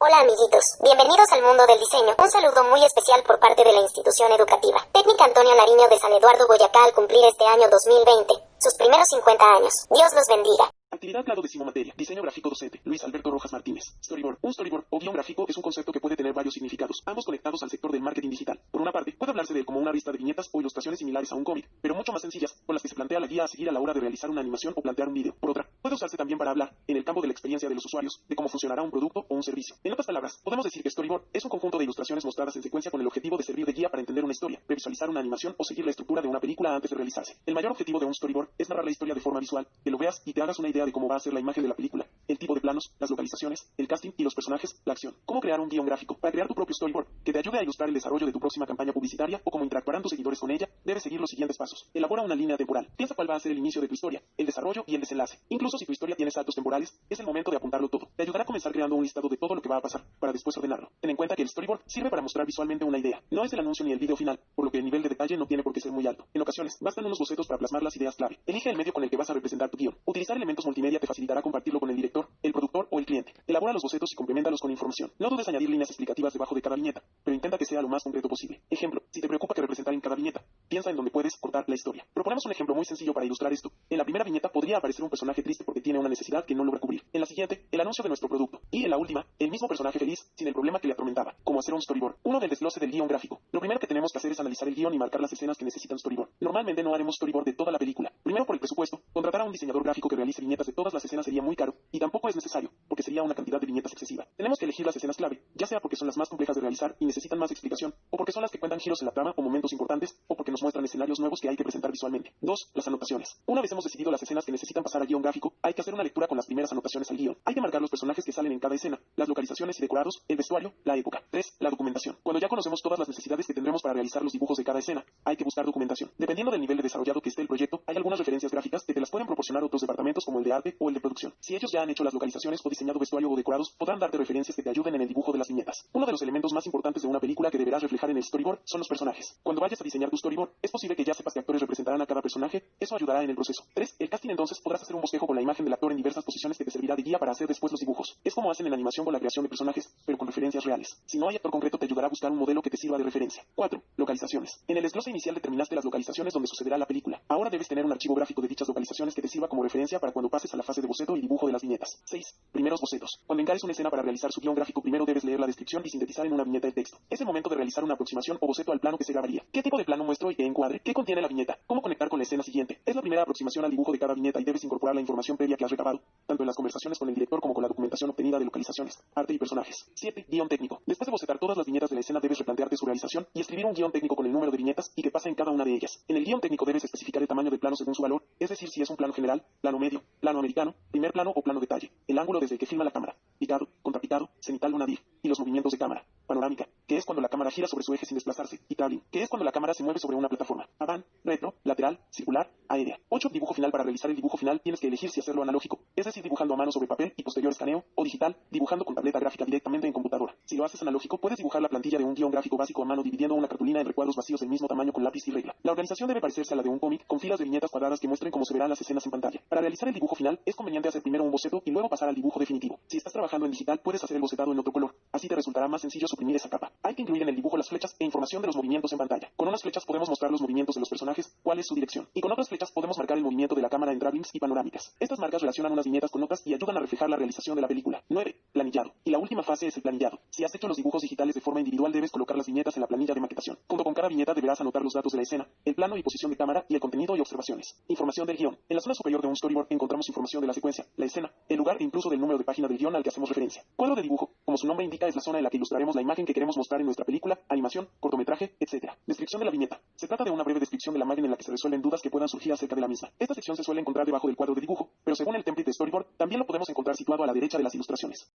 Hola amiguitos, bienvenidos al mundo del diseño. Un saludo muy especial por parte de la institución educativa Técnica Antonio Nariño de San Eduardo, Boyacá, al cumplir este año 2020 sus primeros 50 años. Dios los bendiga. Actividad grado decimomateria. Diseño gráfico docente. Luis Alberto Rojas Martínez. Storyboard. Un storyboard o guión gráfico es un concepto que puede tener varios significados, ambos conectados al sector del marketing digital. Por una parte, puede hablarse de él como una lista de viñetas o ilustraciones similares a un cómic, pero mucho más sencillas, con las que se plantea la guía a seguir a la hora de realizar una animación o plantear un video. Por otra, puede usarse también para hablar, en el campo de la experiencia de los usuarios, de cómo funcionará un producto o un servicio. En otras palabras, podemos decir que storyboard es un conjunto de ilustraciones mostradas en secuencia con el objetivo de servir de guía para entender una historia, previsualizar una animación o seguir la estructura de una película antes de realizarse. El mayor objetivo de un storyboard es narrar la historia de forma visual, que lo veas y te hagas una idea de cómo va a ser la imagen de la película, el tipo de planos, las localizaciones, el casting y los personajes, la acción. Cómo crear un guión gráfico. Para crear tu propio storyboard, que te ayude a ilustrar el desarrollo de tu próxima campaña publicitaria o cómo interactuarán tus seguidores con ella, debes seguir los siguientes pasos. Elabora una línea temporal. Piensa cuál va a ser el inicio de tu historia, el desarrollo y el desenlace. Incluso si tu historia tiene saltos temporales, es el momento de apuntarlo todo. Te ayudará a comenzar creando un listado de todo lo que va a pasar, para después ordenarlo. Ten en cuenta que el storyboard sirve para mostrar visualmente una idea. No es el anuncio ni el video final, por lo que el nivel de detalle no tiene por qué ser muy alto. En ocasiones, bastan unos bocetos para plasmar las ideas clave. Elige el medio con el que vas a representar tu guión. Utilizar elementos multimedia te facilitará compartirlo con el director, el productor o el cliente. Elabora los bocetos y compleméntalos con información. No dudes añadir líneas explicativas debajo de cada viñeta, pero intenta que sea lo más concreto posible. Ejemplo, si te preocupa que representar en cada viñeta, piensa en dónde puedes cortar la historia. Proponemos un ejemplo muy sencillo para ilustrar esto. En la primera viñeta podría aparecer un personaje triste porque tiene una necesidad que no logra cubrir. En la siguiente, el anuncio de nuestro producto. Y en la última, el mismo personaje feliz sin el problema que le atormentaba. Como hacer un storyboard. Uno del desglose del guión gráfico. Lo primero que tenemos que hacer es analizar el guión y marcar las escenas que necesitan storyboard. Normalmente no haremos storyboard de toda la película. Primero, por el presupuesto, contratar a un diseñador gráfico que realice viñetas de todas las escenas sería muy caro, y tampoco es necesario, porque sería una cantidad de viñetas excesiva. Tenemos que elegir las escenas clave, ya sea porque son las más complejas de realizar y necesitan más explicación, o porque son las que cuentan giros en la trama o momentos importantes, o porque nos muestran escenarios nuevos que hay que presentar visualmente. 2. Las anotaciones. Una vez hemos decidido las escenas que necesitan pasar a guión gráfico, hay que hacer una lectura con las primeras anotaciones al guión. Hay que marcar los personajes que salen en cada escena, las localizaciones y decorados, el vestuario, la época. 3. La documentación. Cuando ya conocemos todas las necesidades que tendremos para realizar los dibujos de cada escena, hay que buscar documentación. Dependiendo del nivel de desarrollado que esté el proyecto, hay algunas referencias gráficas que te las pueden proporcionar otros departamentos como el de arte o el de producción. Si ellos ya han hecho las localizaciones o diseñado vestuario o decorados, podrán darte referencias que te ayuden en el dibujo de las viñetas. Uno de los elementos más importantes de una película que deberás reflejar en el storyboard son los personajes. Cuando vayas a diseñar tu storyboard, es posible que ya sepas qué actores representarán a cada personaje, eso ayudará en el proceso. 3. El casting. Entonces podrás hacer un bosquejo con la imagen del actor en diversas posiciones que te servirá de guía para hacer después los dibujos. Es como hacen en animación con la creación de personajes, pero con referencias reales. Si no hay actor concreto, te ayudará a buscar un modelo que te sirva de referencia. 4. Localizaciones. En el desglose inicial determinaste las localizaciones donde sucederá la película. Ahora debes tener un archivo gráfico de dichas localizaciones que te sirva como referencia para cuando pases a la fase de boceto y dibujo de las viñetas. 6. Primeros bocetos. Cuando encares una escena para realizar su guión gráfico, primero debes leer la descripción y sintetizar en una viñeta el texto. Es el momento de realizar una aproximación o boceto al plano que se grabaría. ¿Qué tipo de plano muestro y qué encuadre? ¿Qué contiene la viñeta? ¿Cómo conectar con la escena siguiente? Es la primera aproximación al dibujo de cada viñeta y debes incorporar la información previa que has recabado, tanto en las conversaciones con el director como con la documentación obtenida de localizaciones, arte y personajes. 7. Guión técnico. Después de bocetar todas las viñetas de la escena, debes replantearte su realización y escribir un guión técnico con el número de viñetas y que pasa en cada una de ellas. En el guión técnico debes especificar el tamaño del plano según su valor, es decir, si es un plano general, plano medio, plano americano, primer plano o plano detalle, el ángulo desde el que filma la cámara, picado, contrapicado, cenital o nadir, y los movimientos de cámara. Panorámica, que es cuando la cámara gira sobre su eje sin desplazarse, y traveling, que es cuando la cámara se mueve sobre una plataforma. Avant, retro, lateral, circular, aérea. 8. Dibujo final. Para realizar el dibujo final tienes que elegir si hacerlo analógico, es decir, dibujando a mano sobre papel y posterior escaneo, o digital, dibujando con tableta gráfica directamente en computadora. Si lo haces analógico, puedes dibujar la plantilla de un guión gráfico básico a mano dividiendo una cartulina en recuadros vacíos del mismo tamaño con lápiz y regla. La organización debe parecerse a la de un cómic, con filas de viñetas cuadradas que muestren cómo se verán las escenas en pantalla. Para realizar el dibujo final, es conveniente hacer primero un boceto y luego pasar al dibujo definitivo. Si estás trabajando en digital, puedes hacer el bocetado en otro color. Así te resultará más sencillo suprimir esa capa. Hay que incluir en el dibujo las flechas e información de los movimientos en pantalla. Con unas flechas podemos mostrar los movimientos de los personajes, cuál es su dirección. Y con otras flechas podemos marcar el movimiento de la cámara en travelings y panorámicas. Estas marcas relacionan unas viñetas con otras y ayudan a reflejar la realización de la película. 9. Planillado. Y la última fase es el planillado. Si has hecho los dibujos digitales de forma individual, debes colocar las viñetas en la planilla de maquetación. Junto con cada viñeta deberás anotar los datos de la escena, el plano y posición de cámara y el contenido y observaciones. Información del guión. En la zona superior de un storyboard encontramos información de la secuencia, la escena, el lugar e incluso del número de página del guión al que hacemos referencia. Cuadro de dibujo, como su nombre indica, es la zona en la que ilustraremos la imagen que queremos mostrar en nuestra película, animación, cortometraje, etc. Descripción de la viñeta. Se trata de una breve descripción de la imagen en la que se resuelven dudas que puedan surgir acerca de la misma. Esta sección se suele encontrar debajo del cuadro de dibujo, pero según el template de storyboard, también lo podemos encontrar situado a la derecha de las ilustraciones.